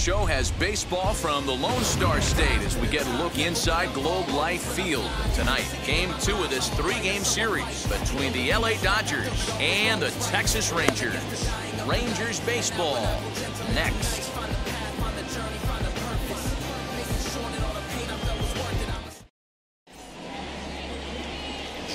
show has baseball from the Lone Star State as we get a look inside Globe Life Field. Tonight, Game 2 of this 3-game series between the LA Dodgers and the Texas Rangers. Rangers baseball next.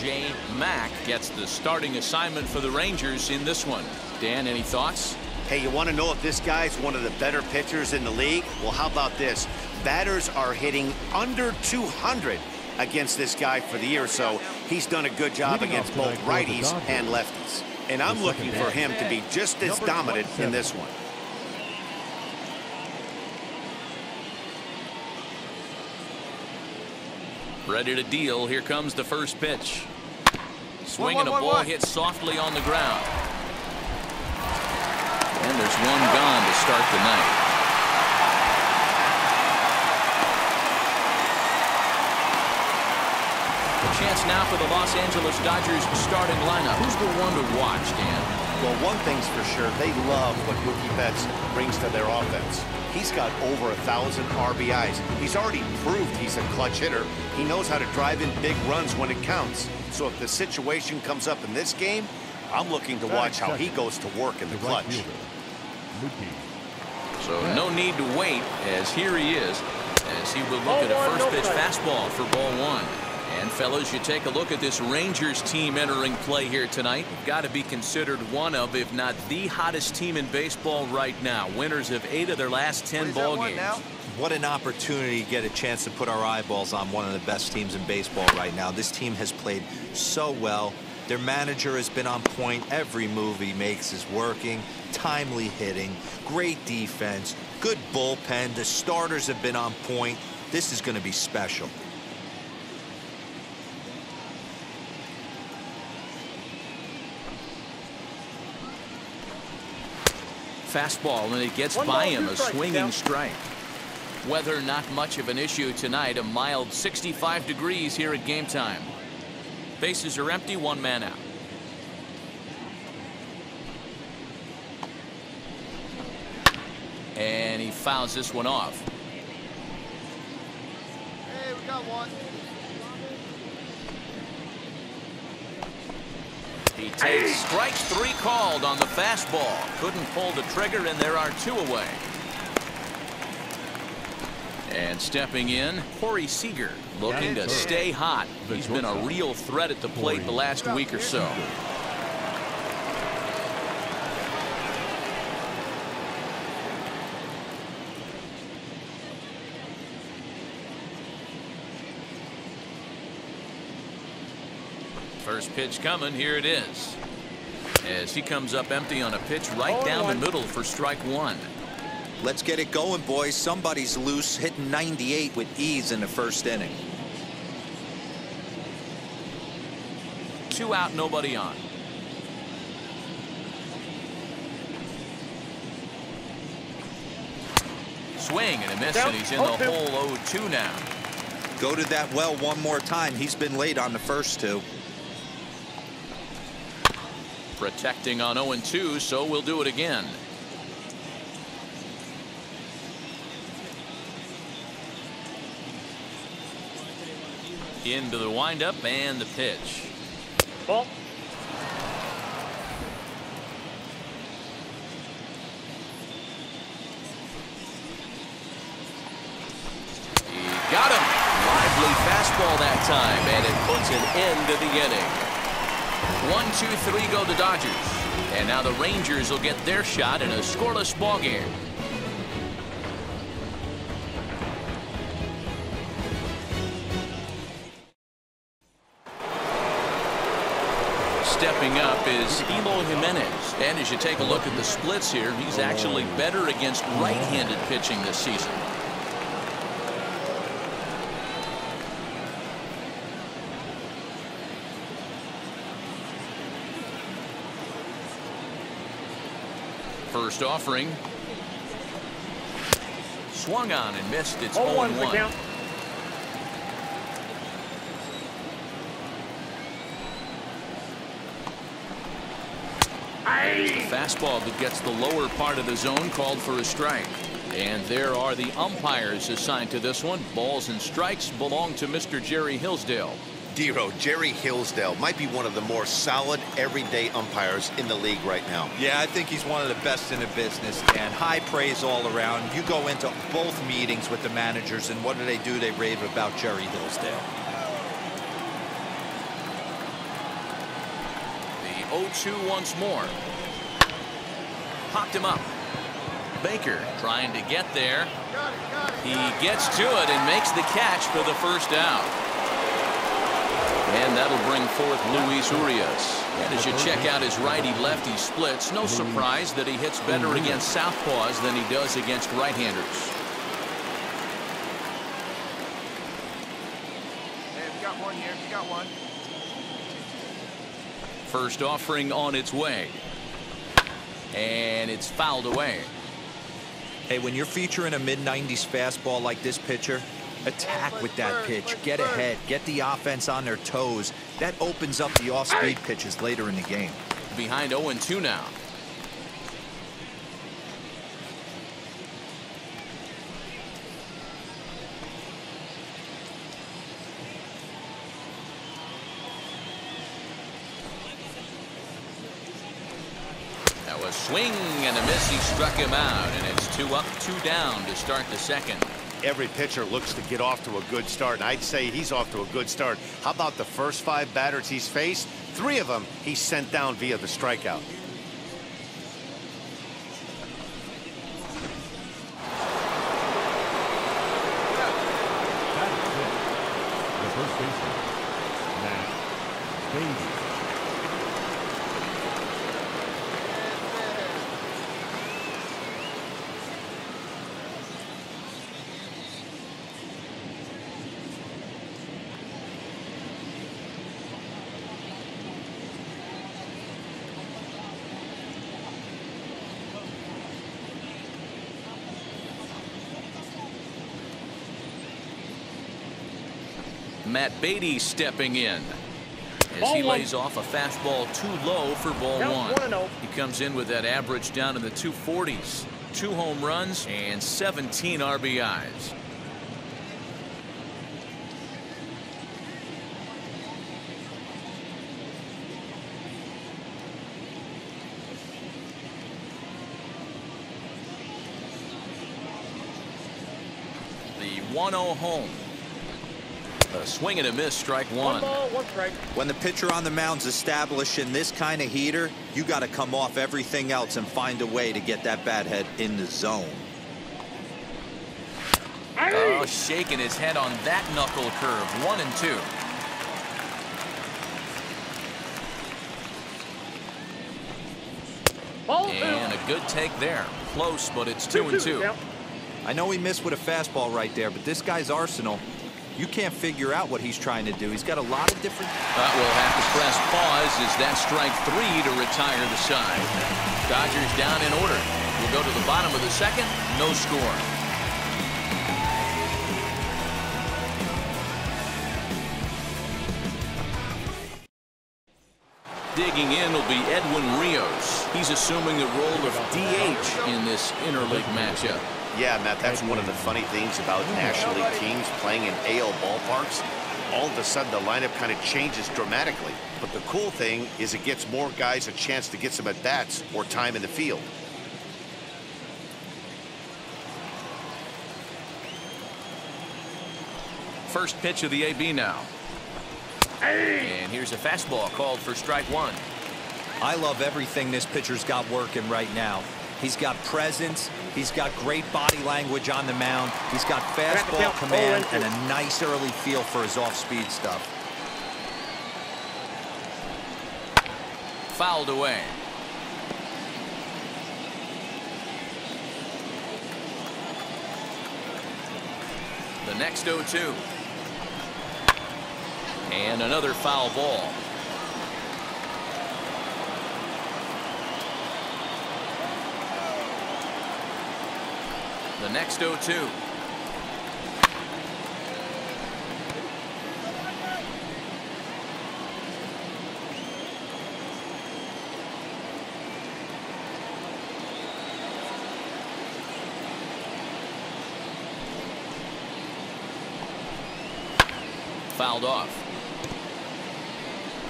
Jay Mack gets the starting assignment for the Rangers in this one. Dan, any thoughts? Hey, you want to know if this guy's one of the better pitchers in the league? Well, how about this? Batters are hitting under 200 against this guy for the year, so he's done a good job against both righties and lefties. And I'm looking for him to be just as dominant in this one. Ready to deal. Here comes the first pitch. Swinging a ball hit softly on the ground. And there's one gone to start the night. A chance now for the Los Angeles Dodgers starting lineup. Who's the one to watch, Dan? Well, one thing's for sure, they love what Mookie Betts brings to their offense. He's got over 1,000 RBIs. He's already proved he's a clutch hitter. He knows how to drive in big runs when it counts. So if the situation comes up in this game, I'm looking to watch how he goes to work in the clutch. So no need to wait, as here he is, as he will look at a first pitch fastball for ball one. And fellas, you take a look at this Rangers team entering play here tonight. Got to be considered one of, if not the hottest team in baseball right now. Winners of 8 of their last 10 ball games. What an opportunity to get a chance to put our eyeballs on one of the best teams in baseball right now. This team has played so well. Their manager has been on point. Every move he makes is working. Timely hitting, great defense, good bullpen. The starters have been on point. This is going to be special. Fastball, and it gets by him, a swinging strike. Weather not much of an issue tonight. A mild 65 degrees here at game time. Bases are empty, one man out. And he fouls this one off. Hey, we got one. He takes strike 3 called on the fastball. Couldn't pull the trigger, and there are 2 away. And stepping in, Corey Seager, looking to stay hot. He's been a real threat at the plate the last week or so. First pitch coming. Here it is. As he comes up empty on a pitch right down the middle for strike 1. Let's get it going, boys. Somebody's loose, hitting 98 with ease in the first inning. 2 out, nobody on. Swing and a miss, and he's in the hole 0-2 now. Go to that well one more time. He's been late on the first 2. Protecting on 0-2, so we'll do it again. Into the windup and the pitch. Ball. He got him. Lively fastball that time, and it puts an end to the inning. 1-2-3 go the Dodgers. And now the Rangers will get their shot in a scoreless ball game. Stepping up is Eloy Jimenez. And as you take a look at the splits here, he's actually better against right-handed pitching this season. First offering. Swung on and missed. It's 0-1. Fastball that gets the lower part of the zone, called for a strike. And there are the umpires assigned to this one. Balls and strikes belong to Mr. Jerry Hillsdale. Dero, Jerry Hillsdale might be one of the more solid everyday umpires in the league right now. Yeah, I think he's one of the best in the business, Dan. High praise all around. You go into both meetings with the managers, and what do? They rave about Jerry Hillsdale. The 0-2 once more. Popped him up. Baker trying to get there. He gets to it and makes the catch for the first down. And that'll bring forth Luis Urias. And as you check out his righty-lefty splits, no surprise that he hits better against southpaws than he does against right-handers. Hey, we got one here. We got one. First offering on its way. And it's fouled away. Hey, when you're featuring a mid-90s fastball like this pitcher, attack with that pitch. Get ahead. Get the offense on their toes. That opens up the off-speed pitches later in the game. Behind 0-2 now. That was swing and a miss. He struck him out, and it's 2 up, 2 down to start the second. Every pitcher looks to get off to a good start, and I'd say he's off to a good start. How about the first 5 batters he's faced? 3 of them he sent down via the strikeout. The first baseman, Matt Beaty. Matt Beaty stepping in as he lays off a fastball too low for ball 1. He comes in with that average down in the 240s. 2 home runs and 17 RBIs. The 1-0 home. A swing and a miss, strike 1. 1 ball, 1 strike. When the pitcher on the mound's establishing this kind of heater, you got to come off everything else and find a way to get that bat head in the zone. Oh, shaking his head on that knuckle curve. 1-2. And a good take there. Close, but it's 2-2. Yep. I know he missed with a fastball right there, but this guy's arsenal, you can't figure out what he's trying to do. He's got a lot of different... But we'll have to press pause as that strike 3 to retire the side. Dodgers down in order. We'll go to the bottom of the second. No score. Digging in will be Edwin Rios. He's assuming the role of DH in this interleague matchup. Yeah, Matt, that's one of the funny things about National League teams playing in AL ballparks. All of a sudden, the lineup kind of changes dramatically. But the cool thing is it gets more guys a chance to get some at-bats or time in the field. First pitch of the AB now. And here's a fastball called for strike 1. I love everything this pitcher's got working right now. He's got presence. He's got great body language on the mound. He's got fastball command and a nice early feel for his off-speed stuff. Fouled away. The next 0-2. And another foul ball. The next 0-2. fouled off.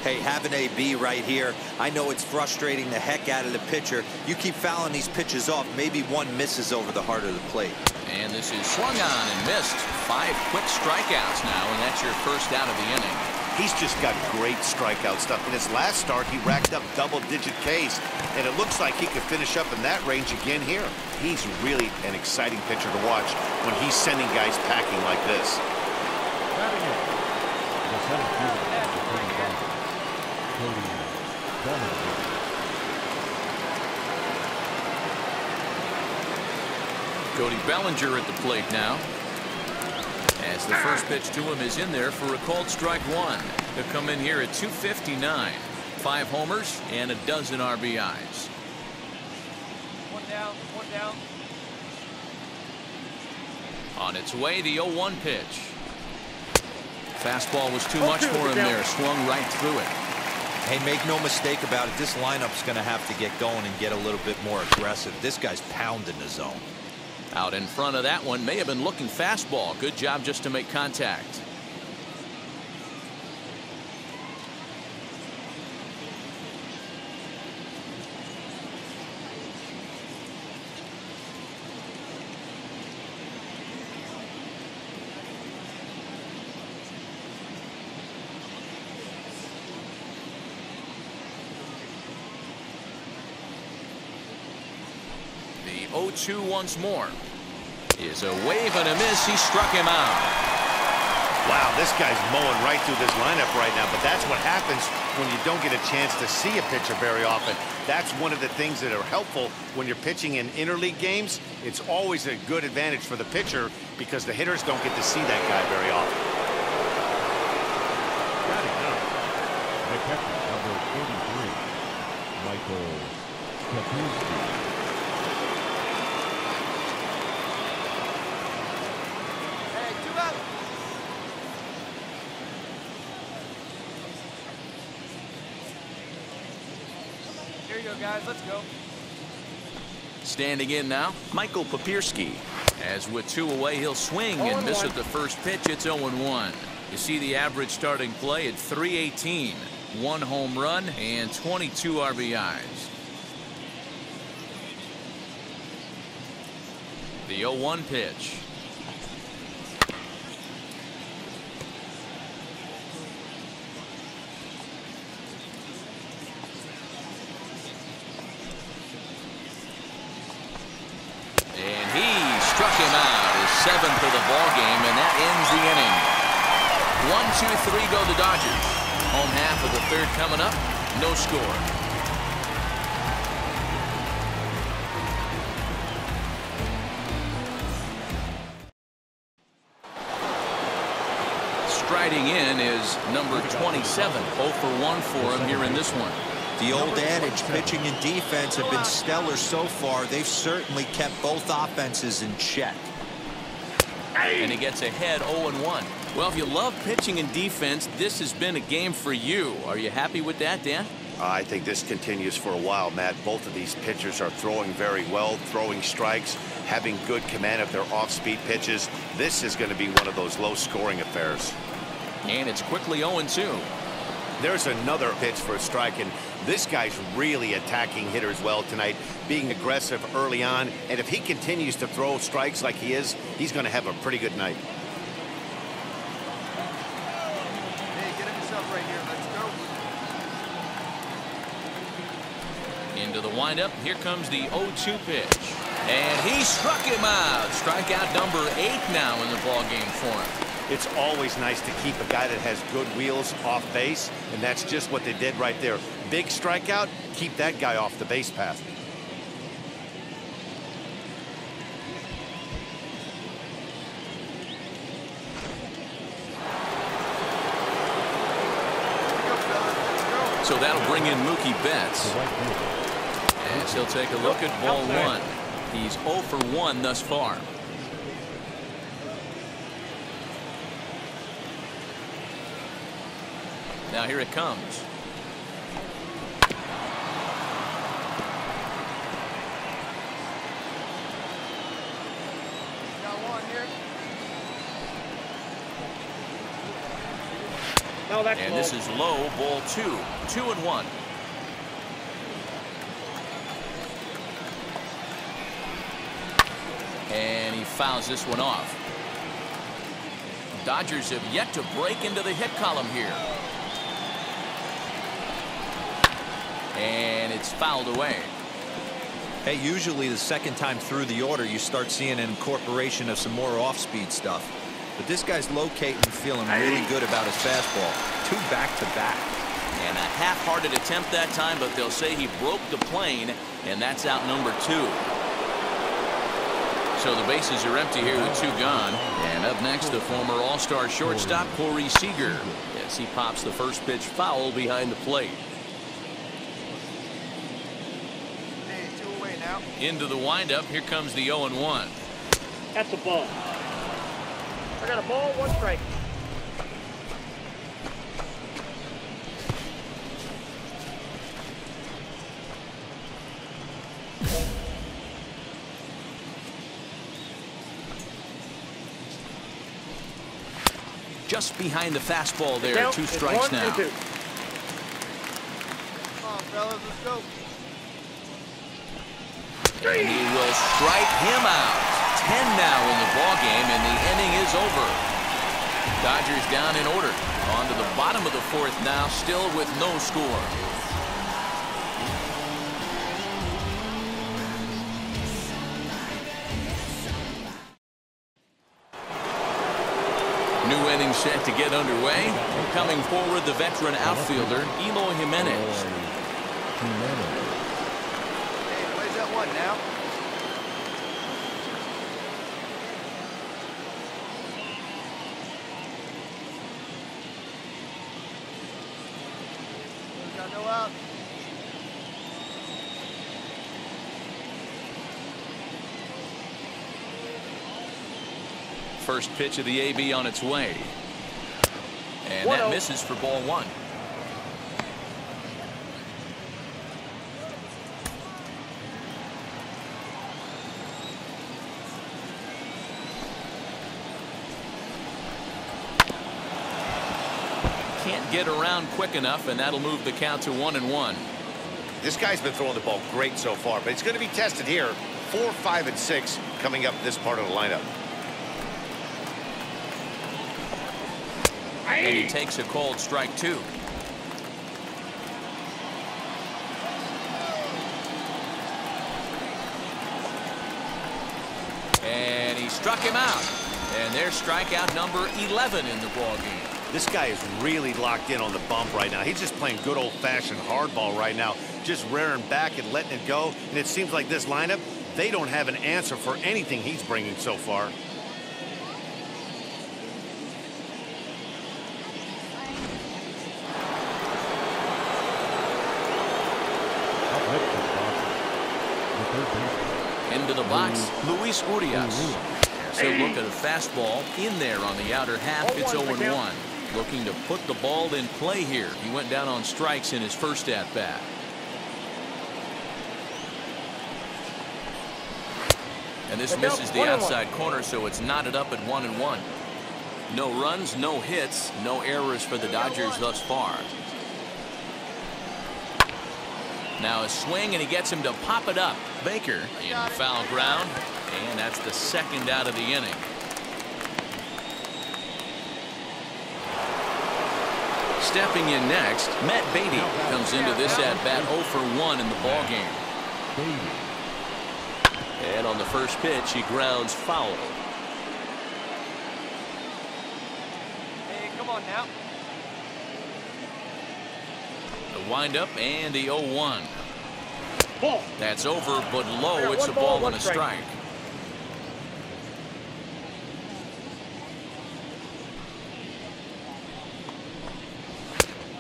Hey, have an AB right here. I know it's frustrating the heck out of the pitcher. You keep fouling these pitches off, maybe one misses over the heart of the plate. And this is swung on and missed. 5 quick strikeouts now, and that's your first out of the inning. He's just got great strikeout stuff. In his last start, he racked up double-digit Ks, and it looks like he could finish up in that range again here. He's really an exciting pitcher to watch when he's sending guys packing like this. Batting in, the center fielder, Cody Bellinger. Cody Bellinger at the plate now. As the first pitch to him is in there for a called strike 1. He'll come in here at 259. 5 homers and a dozen RBIs. One down, one down. On its way, the 0-1 pitch. Fastball was too much for him there. Swung right through it. Hey, make no mistake about it. This lineup's going to have to get going and get a little bit more aggressive. This guy's pounding the zone. Out in front of that one, may have been looking fastball. Good job just to make contact. The 0-2 once more. Is a wave and a miss. He struck him out. Wow, this guy's mowing right through this lineup right now, but that's what happens when you don't get a chance to see a pitcher very often. That's one of the things that are helpful when you're pitching in interleague games. It's always a good advantage for the pitcher because the hitters don't get to see that guy very often. Batting out, the catcher, number 83, Michael Kapinski. Here you go, guys. Let's go. Standing in now, Michael Papierski. As with 2 away, he'll swing and miss at the first pitch. It's 0-1. You see the average starting play at .318. 1 home run and 22 RBIs. The 0-1 pitch. And he struck him out, his 7th of the ball game, and that ends the inning. 1-2-3 go the Dodgers. Home half of the 3rd coming up. No score. Striding in is number 27. 0 for 1 for him here in this one. The old adage, pitching and defense have been stellar so far. They've certainly kept both offenses in check. And he gets ahead 0-1. Well, if you love pitching and defense, this has been a game for you. Are you happy with that, Dan? I think this continues for a while, Matt. Both of these pitchers are throwing very well, throwing strikes, having good command of their off-speed pitches. This is going to be one of those low-scoring affairs. And it's quickly 0-2. There's another pitch for a strike, and this guy's really attacking hitters well tonight, being aggressive early on, and if he continues to throw strikes like he is, he's going to have a pretty good night. Hey, get him yourself right here. Let's go. Into the windup. Here comes the 0-2 pitch. And he struck him out. Strikeout number 8 now in the ball game for him. It's always nice to keep a guy that has good wheels off base, and that's just what they did right there. Big strikeout, keep that guy off the base path. So that'll bring in Mookie Betts. As he'll take a look at ball 1. He's 0 for 1 thus far. Now here it comes. Got one here. And this is low, ball 2. 2-1. And he fouls this one off. Dodgers have yet to break into the hit column here. And it's fouled away. Hey, usually the second time through the order, you start seeing an incorporation of some more off-speed stuff. But this guy's locating and feeling really good about his fastball. 2 back-to-back. And a half-hearted attempt that time, but they'll say he broke the plane, and that's out number 2. So the bases are empty here with 2 gone. And up next, the former All-Star shortstop, Corey Seager, as he pops the first pitch foul behind the plate. Hey, 2 away now. Into the windup, here comes the 0-1. That's a ball. I got a ball, 1 strike. Just behind the fastball there. 2 strikes now. 1-2. Come on, fellas, let's go. And he will strike him out. 10 now in the ball game, and the inning is over. Dodgers down in order. On to the bottom of the 4th now, still with no score. New inning set to get underway. Coming forward, the veteran outfielder, Eloy Jimenez. Hey, plays that 1 now. Got no out. First pitch of the AB on its way. And that misses for ball 1. Can't get around quick enough, and that'll move the count to 1-1. This guy's been throwing the ball great so far, but it's going to be tested here. 4, 5, and 6 coming up this part of the lineup. And he takes a cold strike 2. And he struck him out. And there's strikeout number 11 in the ballgame. This guy is really locked in on the bump right now. He's just playing good old-fashioned hardball right now, just rearing back and letting it go. And it seems like this lineup, they don't have an answer for anything he's bringing so far. Into the box, Luis Urias. So look at a fastball in there on the outer half. It's 0-1. Looking to put the ball in play here. He went down on strikes in his first at-bat. And this misses the outside corner, so it's knotted up at 1-1. No runs, no hits, no errors for the Dodgers thus far. Now a swing, and he gets him to pop it up. Baker in foul ground, and that's the 2nd out of the inning. Stepping in next, Matt Beatty comes into this at-bat 0 for 1 in the ballgame. And on the first pitch, he grounds foul. Hey, come on now. The windup and the 0-1. Ball. That's over, but low. It's a ball and a strike.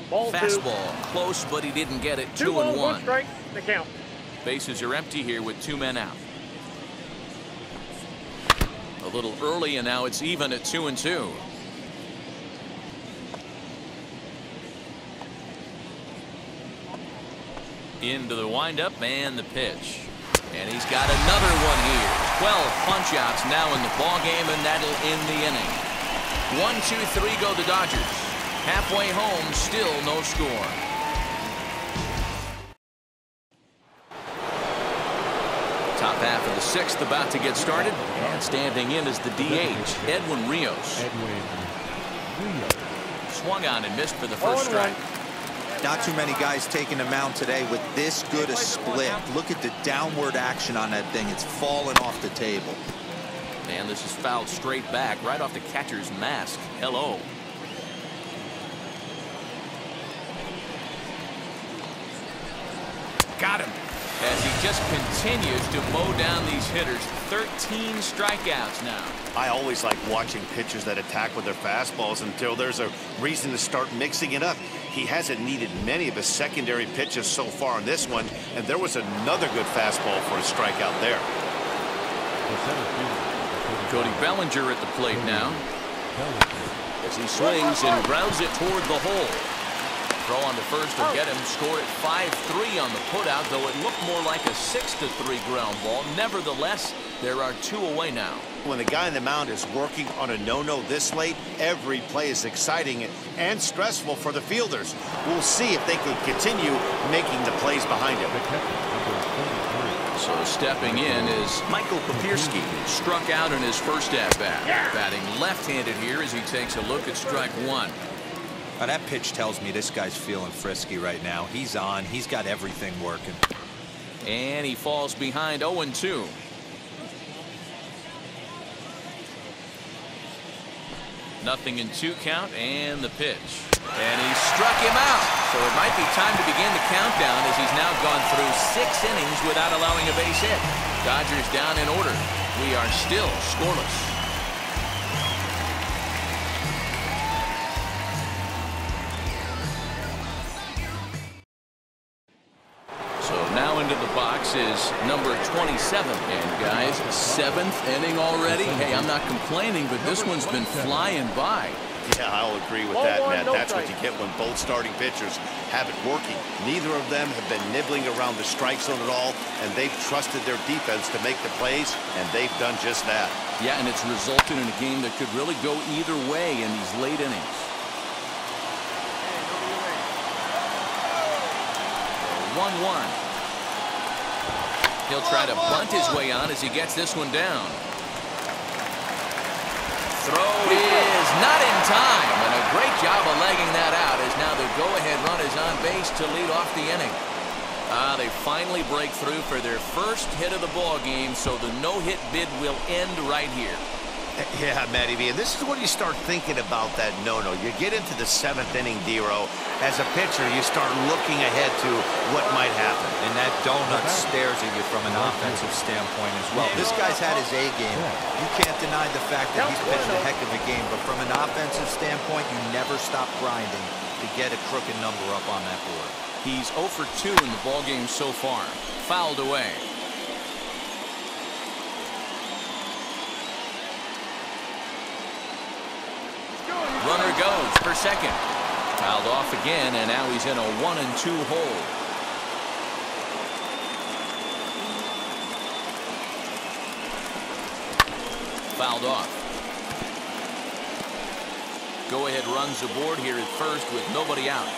Ball 2. Fastball close, but he didn't get it. 2-1. 2-1. Strike. The count. Bases are empty here with 2 men out. A little early, and now it's even at 2-2. Into the windup and the pitch. And he's got another one here. 12 punch outs now in the ball game, and that'll end the inning. 1, 2, 3 go the Dodgers. Halfway home, still no score. Top half of the sixth about to get started. And standing in is the DH, Edwin Rios. Swung on and missed for the first strike. Not too many guys taking the mound today with this good a split. Look at the downward action on that thing. It's falling off the table. And this is fouled straight back, right off the catcher's mask. Hello. Got him. As he just continues to mow down these hitters. 13 strikeouts now. I always like watching pitchers that attack with their fastballs until there's a reason to start mixing it up. He hasn't needed many of his secondary pitches so far in this one, and there was another good fastball for a strikeout there. Cody Bellinger at the plate now. As he swings and grounds it toward the hole. Throw on to first will get him. Scored at 5-3 on the putout, though it looked more like a 6-3 ground ball. Nevertheless, there are 2 away now. When the guy on the mound is working on a no-no this late, every play is exciting and stressful for the fielders. We'll see if they can continue making the plays behind him. So stepping in is Michael Papierski, who struck out in his first at-bat. Batting left-handed here as he takes a look at strike one. Now that pitch tells me this guy's feeling frisky right now. He's on. He's got everything working. And he falls behind 0-2. Nothing in 2 count and the pitch. And he struck him out. So it might be time to begin the countdown as he's now gone through 6 innings without allowing a base hit. Dodgers down in order. We are still scoreless. Now into the box is number 27. And guys, 7th inning already. Hey, I'm not complaining, but this one's been flying by. Yeah, I'll agree with that, Matt. That's what you get when both starting pitchers have it working. Neither of them have been nibbling around the strike zone at all, and they've trusted their defense to make the plays, and they've done just that. Yeah, and it's resulted in a game that could really go either way in these late innings. 1-1. He'll try to bunt his way on as he gets this one down. Throw is not in time, and a great job of legging that out as now the go-ahead run is on base to lead off the inning. They finally break through for their first hit of the ball game, so the no-hit bid will end right here. Yeah, Matty V, and this is when you start thinking about that no-no. You get into the 7th inning, D-Row. As a pitcher, you start looking ahead to what might happen. And that donut stares at you from an offensive standpoint as well. This guy's had his A game. You can't deny the fact that he's pitched a heck of a game, but from an offensive standpoint, you never stop grinding to get a crooked number up on that board. He's 0 for 2 in the ballgame so far. Fouled away. Runner goes for second. Fouled off again, and now he's in a 1-2 hole. Fouled off. Go-ahead runs aboard here at first with nobody out.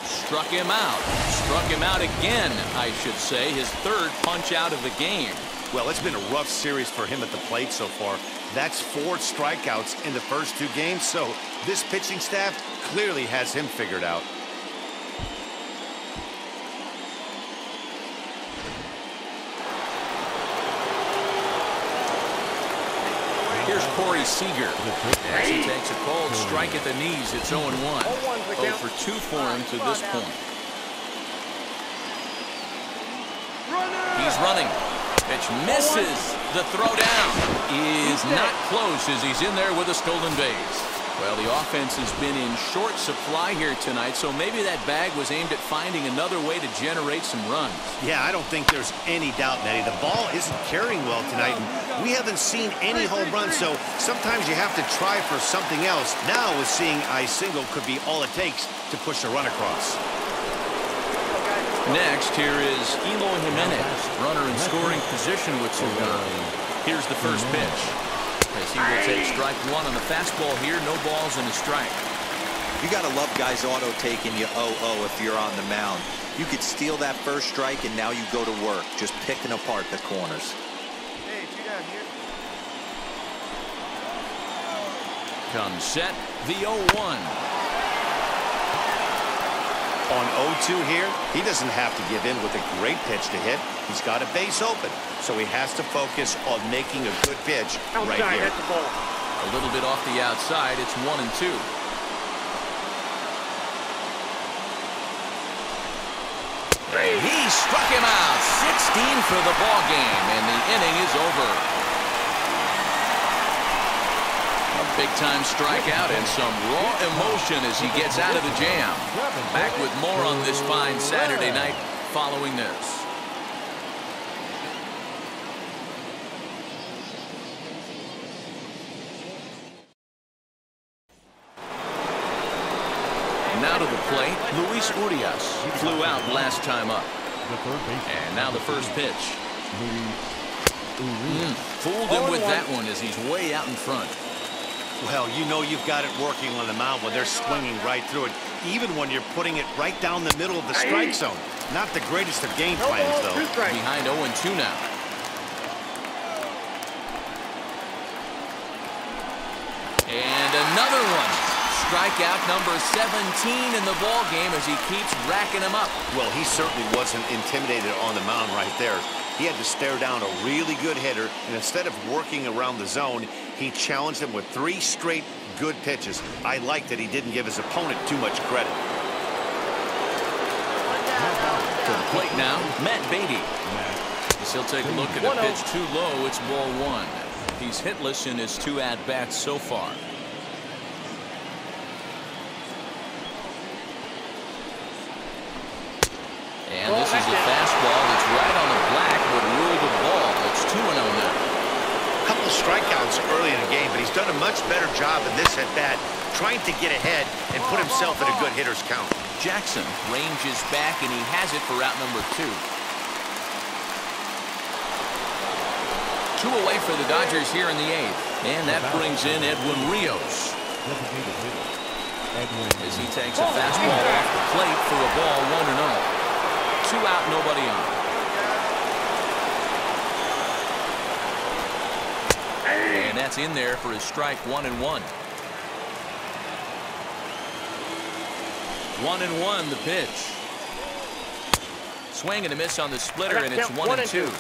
Struck him out. Struck him out again, I should say. His 3rd punch out of the game. Well, it's been a rough series for him at the plate so far. That's 4 strikeouts in the first 2 games, so this pitching staff clearly has him figured out. Here's Corey Seager as he takes a cold strike at the knees. It's 0-1. 0 for 2 for him to this point. He's running. Pitch misses. The throw down is not close as he's in there with a stolen base. Well, the offense has been in short supply here tonight, so maybe that bag was aimed at finding another way to generate some runs. Yeah, I don't think there's any doubt, Nettie. The ball isn't carrying well tonight, and we haven't seen any home runs, so sometimes you have to try for something else. Now, with seeing a single could be all it takes to push a run across. Next, here is Eloy Jimenez, runner in scoring position with some gun. Here's the first pitch. as he will take strike one on the fastball here. No balls and a strike. You got to love guys auto taking you 0-0 if you're on the mound. You could steal that first strike and now you go to work just picking apart the corners. Hey, two down here. Comes set, the 0-1. On 0-2 here, he doesn't have to give in with a great pitch to hit. He's got a base open, so he has to focus on making a good pitch right Outside, here. that's the ball. A little bit off the outside. It's 1-2. And he struck him out. 16 for the ball game, and the inning is over. A big-time strikeout and some raw emotion as he gets out of the jam. Back with more on this fine Saturday night following this. Now to the plate, Luis Urias flew out last time up. The third baseman. And now the first pitch. Fooled him with that one as he's way out in front. Well, you know you've got it working on the mound when they're swinging right through it, even when you're putting it right down the middle of the strike zone. Not the greatest of game No plans, ball, though. 2 strikes. Behind 0-2 now. And another one. Strikeout number 17 in the ball game as he keeps racking him up. Well, he certainly wasn't intimidated on the mound right there. He had to stare down a really good hitter, and instead of working around the zone, he challenged him with 3 straight good pitches. I like that he didn't give his opponent too much credit. To the plate now, Matt Beatty. As he'll take a look at a pitch too low. It's ball 1. He's hitless in his 2 at-bats so far. And this is a fastball that's right on the black, but ruled a ball. It's 2-0 now. A couple of strikeouts early in the game, but he's done a much better job in this at-bat, trying to get ahead and put himself in a good hitter's count. Jackson ranges back, and he has it for out number 2. 2 away for the Dodgers here in the 8th. And that brings in Edwin Rios Designated hitter. Edwin. as he takes a fastball off the plate for a ball 1-0. 2 out, nobody on. And that's in there for his strike 1-1. 1-1 the pitch. Swing and a miss on the splitter, and it's 1-2.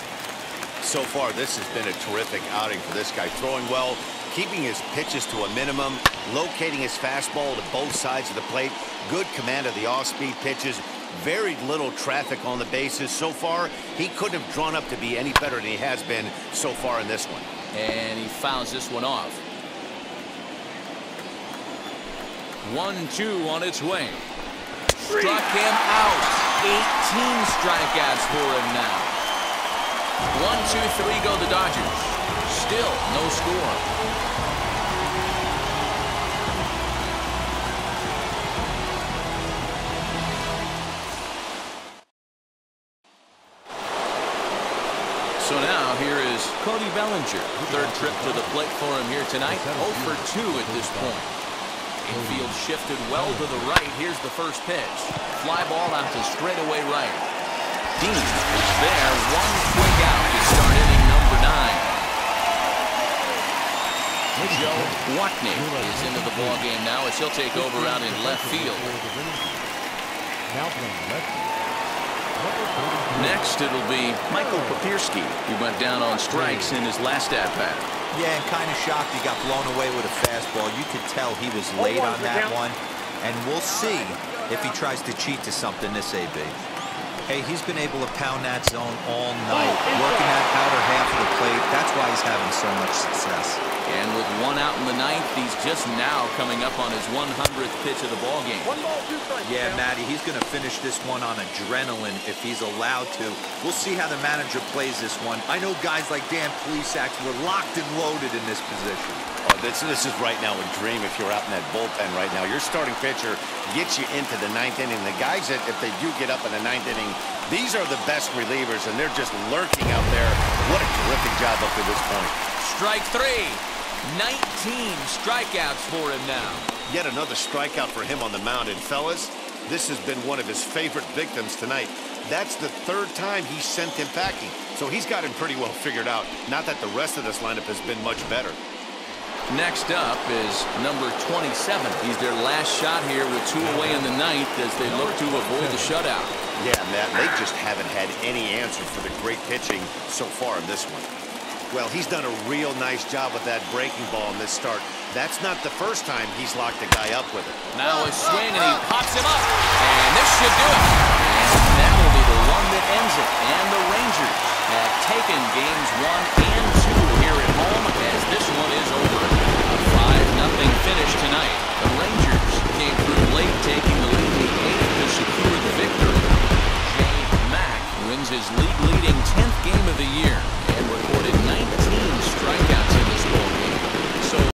So far, this has been a terrific outing for this guy. Throwing well, keeping his pitches to a minimum, locating his fastball to both sides of the plate, good command of the off-speed pitches, very little traffic on the bases. So far, he couldn't have drawn up to be any better than he has been so far in this one. And he fouls this one off. 1-2 on its way. Struck him out. 18 strikeouts for him now. 1-2-3 go the Dodgers. Still no score. So now here is Cody Bellinger. 3rd trip to the plate for him here tonight. 0 for 2 at this point. Infield shifted well to the right. Here's the first pitch. Fly ball out to straightaway right. Dean is there. 1 quick out to start inning number 9. Joe Watney is into the ball game now as he'll take over out in left field. Now playing left field. Next, it'll be Michael Papierski. He went down on strikes in his last at-bat. Yeah, and kind of shocked he got blown away with a fastball. You could tell he was late on that one. And we'll see if he tries to cheat to something this AB. Hey, he's been able to pound that zone all night, working that outer half of the plate. That's why he's having so much success. And with 1 out in the 9th, he's just now coming up on his 100th pitch of the ball game. 1 ball, 2 strikes. Yeah, Matty, he's going to finish this one on adrenaline if he's allowed to. We'll see how the manager plays this one. I know guys like Dan Plesac were locked and loaded in this position. Oh, this is right now a dream if you're out in that bullpen right now. Your starting pitcher gets you into the 9th inning. The guys that, if they do get up in the 9th inning, these are the best relievers, and they're just lurking out there. What a terrific job up to this point. Strike 3. 19 strikeouts for him now. Yet another strikeout for him on the mound. And fellas, this has been one of his favorite victims tonight. That's the third time he sent him packing. So he's got him pretty well figured out. Not that the rest of this lineup has been much better. Next up is number 27. He's their last shot here with 2 away in the ninth as they look to avoid the shutout. Yeah, Matt, they just haven't had any answer for the great pitching so far in this one. Well, he's done a real nice job with that breaking ball in this start. That's not the first time he's locked a guy up with it. Now a swing, and he pops him up. And this should do it. And that'll be the one that ends it. And the Rangers have taken games 1